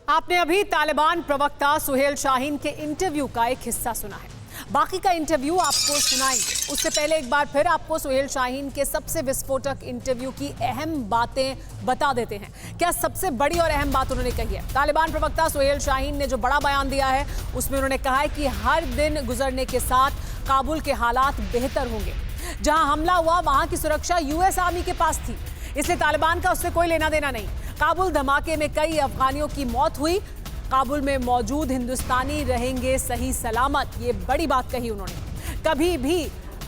آپ نے ابھی طالبان प्रवक्ता सुहेल शाहीन के इंटरव्यू का एक हिस्सा सुना है। बाकी का इंटरव्यू आपको सुनाएंगे। उससे पहले एक बार फिर आपको सुहेल शाहीन के सबसे विस्फोटक इंटरव्यू की अहम बातें बता देते हैं। क्या सबसे बड़ी और अहम बात उन्होंने कही है? तालिबान प्रवक्ता सुहेल शाहीन ने जो बड़ा बयान दिया है उसमें उन्होंने कहा है कि हर दिन गुजरने के साथ काबुल के हालात बेहतर होंगे। जहां हमला हुआ वहां की सुरक्षा यूएस आर्मी के पास थी, इसलिए तालिबान का उससे कोई लेना देना नहीं। काबुल धमाके में कई अफगानियों की मौत हुई, काबुल में मौजूद हिंदुस्तानी रहेंगे सही सलामत। ये बड़ी बात कही उन्होंने। कभी भी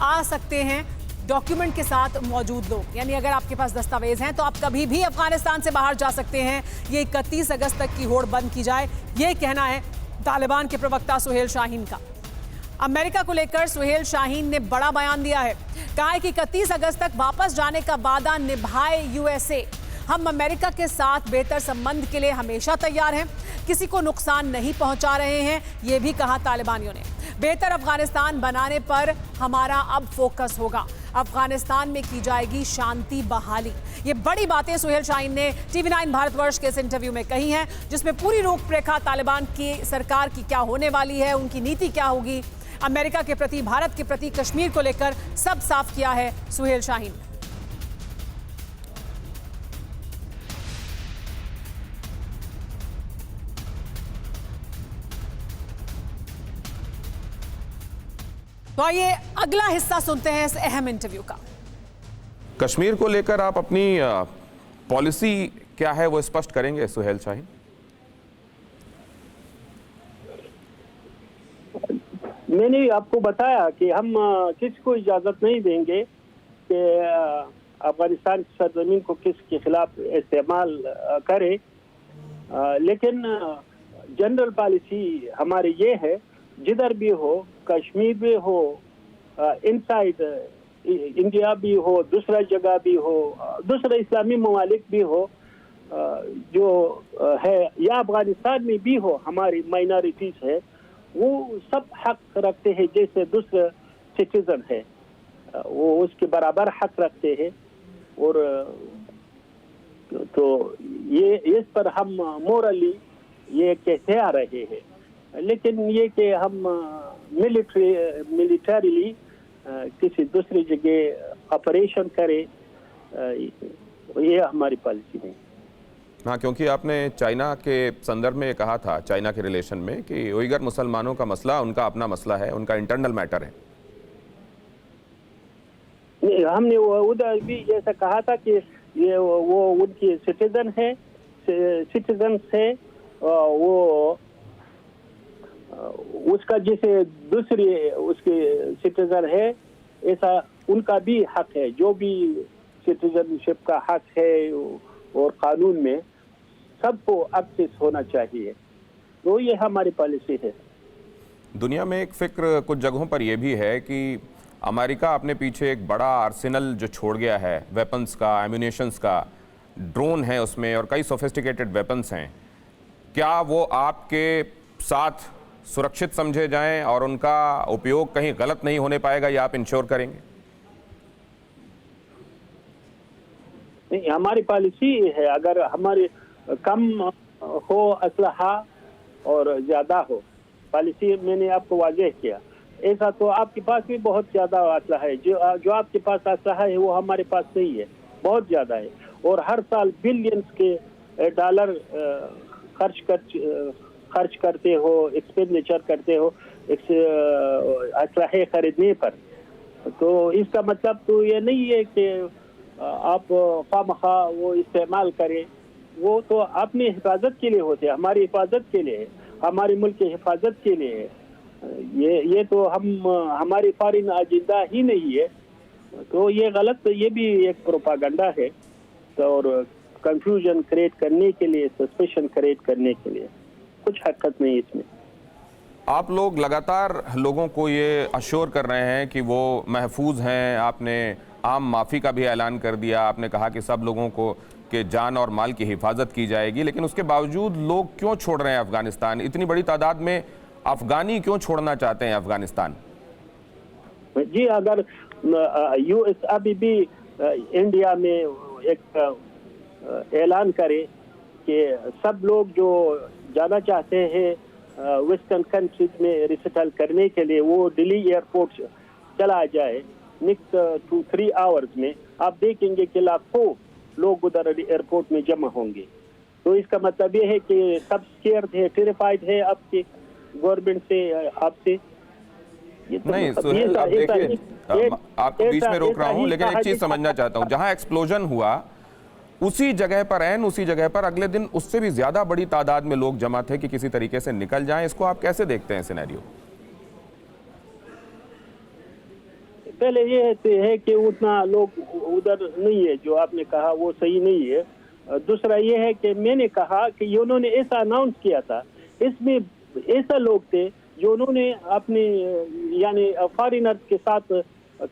आ सकते हैं डॉक्यूमेंट के साथ मौजूद लोग, यानी अगर आपके पास दस्तावेज हैं तो आप कभी भी अफगानिस्तान से बाहर जा सकते हैं। ये 31 अगस्त तक की होड़ बंद की जाए, ये कहना है तालिबान के प्रवक्ता सुहेल शाहीन का। अमेरिका को लेकर सुहेल शाहीन ने बड़ा बयान दिया है। कहा है कि 31 अगस्त तक वापस जाने का वादा निभाए यूएसए। हम अमेरिका के साथ बेहतर संबंध के लिए हमेशा तैयार हैं, किसी को नुकसान नहीं पहुंचा रहे हैं, ये भी कहा तालिबानियों ने। बेहतर अफगानिस्तान बनाने पर हमारा अब फोकस होगा। अफगानिस्तान में की जाएगी शांति बहाली। ये बड़ी बातें सुहेल शाहीन ने TV9 भारतवर्ष के इस इंटरव्यू में कही हैं, जिसमें पूरी रूपरेखा तालिबान की सरकार की क्या होने वाली है, उनकी नीति क्या होगी, अमेरिका के प्रति, भारत के प्रति, कश्मीर को लेकर सब साफ किया है सुहेल शाहीन ने। तो आइए अगला हिस्सा सुनते हैं इस अहम इंटरव्यू का। कश्मीर को लेकर आप अपनी पॉलिसी क्या है वो स्पष्ट करेंगे सुहेल शाहीन? मैंने आपको बताया कि हम किसी को इजाज़त नहीं देंगे कि अफगानिस्तान की सरजमीन को किसके खिलाफ इस्तेमाल करे, लेकिन जनरल पॉलिसी हमारी ये है, जिधर भी हो, कश्मीर भी हो, इनसाइड इंडिया भी हो, दूसरा जगह भी हो, दूसरे इस्लामी ममालिक भी हो, जो है, या अफगानिस्तान में भी हो, हमारी माइनॉरिटीज है, वो सब हक रखते हैं जैसे दूसरे सिटीजन है, वो उसके बराबर हक रखते हैं। और तो ये इस पर हम मोरली ये कहते आ रहे हैं, लेकिन ये कि हम मिलिटरीली किसी दूसरी जगह ऑपरेशन करें, ये हमारी पॉलिसी नहीं। हाँ, क्योंकि आपने चाइना के संदर्भ में ये कहा था, चाइना के रिलेशन में, कि उइगर मुसलमानों का मसला उनका अपना मसला है, उनका इंटरनल मैटर है। नहीं, हमने उधर भी ऐसा कहा था कि ये वो उनकी सिटीजन है, सिटीजन है, वो उसका जैसे दूसरी उसके सिटीजन है, ऐसा उनका भी हक है। जो भी सिटीजनशिप का हक है और कानून में सबको एक्सेस होना चाहिए, तो ये हमारी पॉलिसी है। दुनिया में एक फिक्र कुछ जगहों पर यह भी है कि अमेरिका अपने पीछे एक बड़ा आर्सेनल जो छोड़ गया है, वेपन्स का, एम्यूनेशंस का, ड्रोन है उसमें और कई सोफिस्टिकेटेड वेपन्स हैं। क्या वो आपके साथ सुरक्षित समझे जाएं और उनका उपयोग कहीं गलत नहीं होने पाएगा, या आप इंश्योर करेंगे? नहीं, हमारी पॉलिसी है, अगर हमारे कम हो असलहा और ज़्यादा हो, पॉलिसी मैंने आपको वाज़ेह किया। ऐसा तो आपके पास भी बहुत ज़्यादा असलहा है, जो आपके पास असलहा है वो हमारे पास नहीं है, बहुत ज़्यादा है। और हर साल बिलियंस के डॉलर खर्च करते हो, एक्सपेंडिचर करते हो असलहे खरीदने पर। तो इसका मतलब तो ये नहीं है कि आप खामखा वो इस्तेमाल करें, वो तो अपनी हिफाजत के लिए होते हैं, हमारी हिफाजत के लिए है, हमारे मुल्क की हिफाजत के लिए है। ये तो हमारी फॉरेन एजेंडा ही नहीं है, तो ये गलत, ये भी एक प्रोपागंडा है, तो और कंफ्यूजन क्रिएट करने के लिए, सस्पेशन क्रिएट करने के लिए कुछ हरकत नहीं इसमें। आप लोग लगातार लोगों को ये अश्योर कर रहे हैं कि वो महफूज हैं, आपने आम माफ़ी का भी ऐलान कर दिया, आपने कहा कि सब लोगों को के जान और माल की हिफाजत की जाएगी, लेकिन उसके बावजूद लोग क्यों छोड़ रहे हैं अफगानिस्तान? इतनी बड़ी तादाद में अफगानी क्यों छोड़ना चाहते हैं अफगानिस्तान? जी, अगर यूएस अभी भी इंडिया में एक ऐलान करे कि सब लोग जो जाना चाहते हैं वेस्टर्न कंट्रीज में रिसेटल करने के लिए, वो दिल्ली एयरपोर्ट चला जाए नेक्स्ट 2-3 आवर्स में, आप देखेंगे कि लाखों लोग उधर एयरपोर्ट में जमा होंगे। तो इसका मतलब ये है कि सब स्केयर्ड है, टेरिफाइड है आपके गवर्नमेंट से, आपसे। नहीं सुहेल, अब देखिए, आपको बीच में रोक रहा हूं, लेकिन एक चीज समझना चाहता हूं, जहां एक्सप्लोजन हुआ उसी जगह पर अगले दिन उससे भी ज्यादा बड़ी तादाद में लोग जमा थे कि किसी तरीके से निकल जाएं, इसको आप कैसे देखते हैं सिनेरियो? पहले ये है कि उतना लोग उधर नहीं है, जो आपने कहा वो सही नहीं है। दूसरा ये है कि मैंने कहा कि उन्होंने ऐसा अनाउंस किया था, इसमें ऐसा लोग थे जो उन्होंने अपने यानी फॉरेनर्स के साथ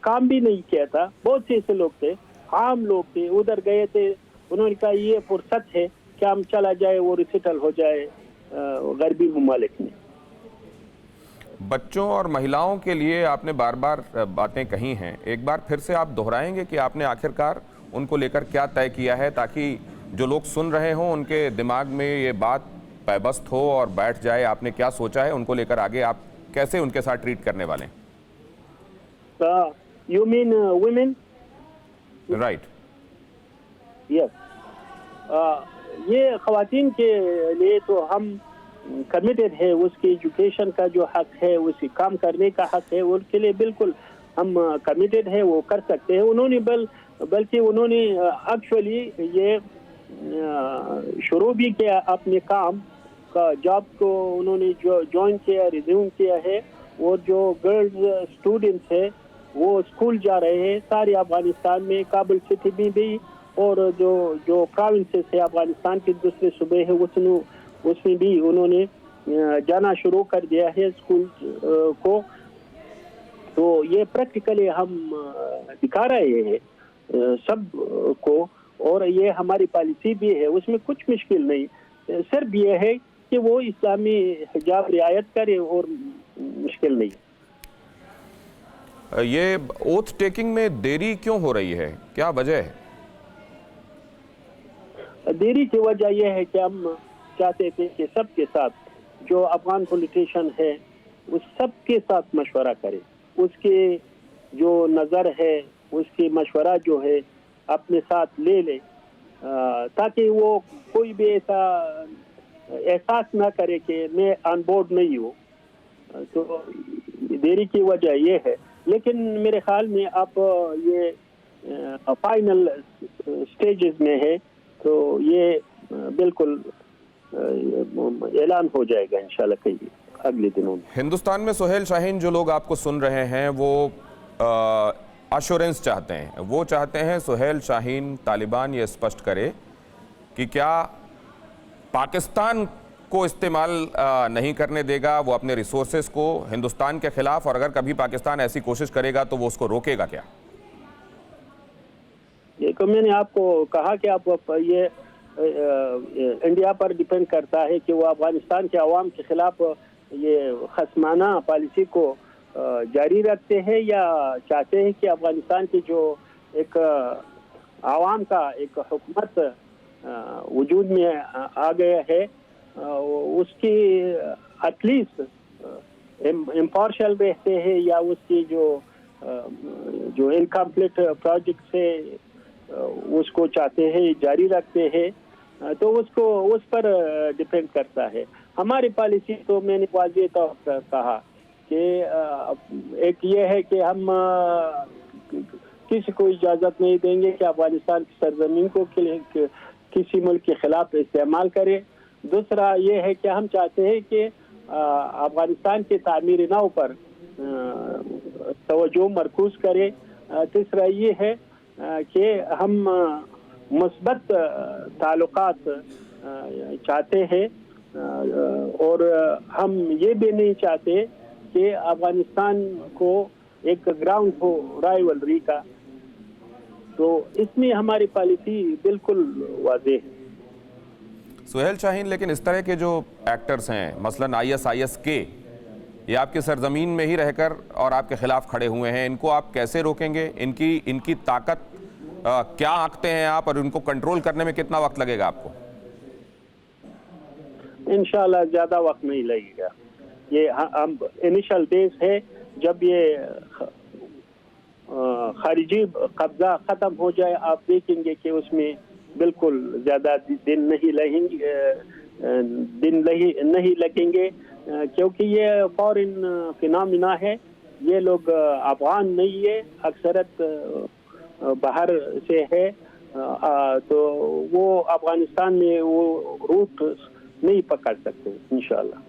काम भी नहीं किया था। बहुत से ऐसे लोग थे, आम लोग थे, उधर गए थे, उन्होंने कहा ये फुर्सत है कि हम चला जाए, वो रिसेटल हो जाए गरबी ममालिक में। बच्चों और महिलाओं के लिए आपने बार बार बातें कही हैं, एक बार फिर से आप दोहराएंगे कि आपने आखिरकार उनको लेकर क्या तय किया है, ताकि जो लोग सुन रहे हों उनके दिमाग में ये बात पैबस्त हो और बैठ जाए। आपने क्या सोचा है उनको लेकर, आगे आप कैसे उनके साथ ट्रीट करने वाले हैं? You mean women? Right, yes. ये ख़वातीन के लिए तो हम कमिटेड है, उसकी एजुकेशन का जो हक है, उसी काम करने का हक है, उनके लिए बिल्कुल हम कमिटेड है, वो कर सकते हैं। उन्होंने बल्कि उन्होंने एक्चुअली ये शुरू भी किया अपने काम का, जॉब को उन्होंने जो ज्वाइन किया, रिज्यूम किया है। और जो गर्ल्स स्टूडेंट्स है वो स्कूल जा रहे हैं सारे अफगानिस्तान में, काबुल सिटी में भी, और जो प्रोविंसेस है अफगानिस्तान के दूसरे सूबे है उसमें भी उन्होंने जाना शुरू कर दिया है स्कूल को। तो ये प्रैक्टिकली हम दिखा रहे हैं सब को, और ये हमारी पॉलिसी भी है, उसमें कुछ मुश्किल नहीं, सिर्फ ये है कि वो इस्लामी हिजाब रियायत करे, और मुश्किल नहीं। ये ओथ टेकिंग में देरी क्यों हो रही है, क्या वजह है? देरी की वजह यह है कि हम चाहते थे कि सबके साथ जो अफगान पॉलिटिशियन है उस सबके साथ मशवरा करे, उसके जो नज़र है उसकी मशवरा जो है अपने साथ ले ले, ताकि वो कोई भी ऐसा एहसास ना करे कि मैं ऑन बोर्ड नहीं हूँ। तो देरी की वजह ये है, लेकिन मेरे ख्याल में आप ये फाइनल स्टेजेस में है, तो ये बिल्कुल ऐलान हो जाएगा इंशाल्लाह कहीं अगले दिनों में। हिंदुस्तान में सुहेल शाहीन जो लोग आपको सुन रहे हैं वो अश्योरेंस चाहते हैं, वो चाहते हैं सुहेल शाहीन तालिबान ये स्पष्ट करे कि क्या पाकिस्तान को इस्तेमाल नहीं करने देगा वो अपने रिसोर्सेज को हिंदुस्तान के खिलाफ, और अगर कभी पाकिस्तान ऐसी कोशिश करेगा तो वो उसको रोकेगा क्या? देखो, मैंने आपको कहा कि आप ये इंडिया पर डिपेंड करता है कि वो अफगानिस्तान के अवाम के खिलाफ ये खसमाना पॉलिसी को जारी रखते हैं, या चाहते हैं कि अफगानिस्तान की जो एक आवाम का एक हुकूमत वजूद में आ गया है उसकी एटलीस्ट इम्पार्शियल रहते हैं, या उसकी जो इनकम्प्लीट प्रोजेक्ट है उसको चाहते हैं जारी रखते हैं, तो उसको उस पर डिपेंड करता है। हमारी पॉलिसी तो मैंने वाज़ेह तौर पर कहा कि एक ये है कि हम किसी को इजाज़त नहीं देंगे कि अफगानिस्तान की सरजमीन को किसी मुल्क के खिलाफ इस्तेमाल करे। दूसरा ये है कि हम चाहते हैं कि अफगानिस्तान के तामीर नौ पर तवज्जो मरकूज़ करे। तीसरा ये है कि हम मुस्बत ताल्लुकात चाहते हैं, और हम ये भी नहीं चाहते कि अफगानिस्तान को एक ग्राउंड हो राइवलरी का। तो इसमें हमारी पॉलिसी बिल्कुल वाज़ेह है। सुहेल शाहीन, लेकिन इस तरह के जो एक्टर्स हैं, मसलन ISIS के, ये आपकी सरजमीन में ही रहकर और आपके खिलाफ खड़े हुए हैं, इनको आप कैसे रोकेंगे? इनकी ताकत क्या आंकते हैं आप, और इनको कंट्रोल करने में कितना वक्त लगेगा आपको? इंशाल्लाह ज़्यादा वक्त नहीं लगेगा. ये हम इनिशियल बेस है. जब ये खारिजी कब्जा ख़त्म हो जाए आप देखेंगे कि उसमें बिल्कुल ज़्यादा दिन नहीं लगेंगे, क्योंकि ये फॉरेन फिनोमिना है. ये लोग अफगान नहीं है, अक्सरत बाहर से है, तो वो अफगानिस्तान में वो रूट नहीं पकड़ सकते इंशाल्लाह.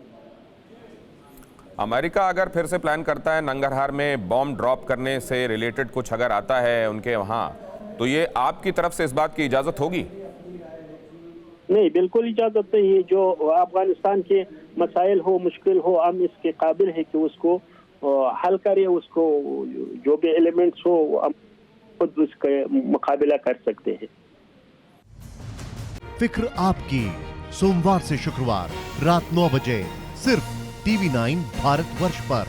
अमेरिका अगर फिर से प्लान करता है नंगरहार में बॉम्ब ड्रॉप करने से रिलेटेड कुछ अगर आता है उनके वहाँ, तो ये आपकी तरफ से इस बात की इजाज़त होगी? नहीं, बिल्कुल इजाज़त नहीं है. जो अफगानिस्तान के मसाइल हो, मुश्किल हो, हम इसके काबिल है कि उसको हल करें. उसको जो भी एलिमेंट्स हो हम खुद उसका मुकाबला कर सकते हैं. फिक्र आपकी, सोमवार से शुक्रवार रात 9 बजे सिर्फ TV9 भारतवर्ष पर.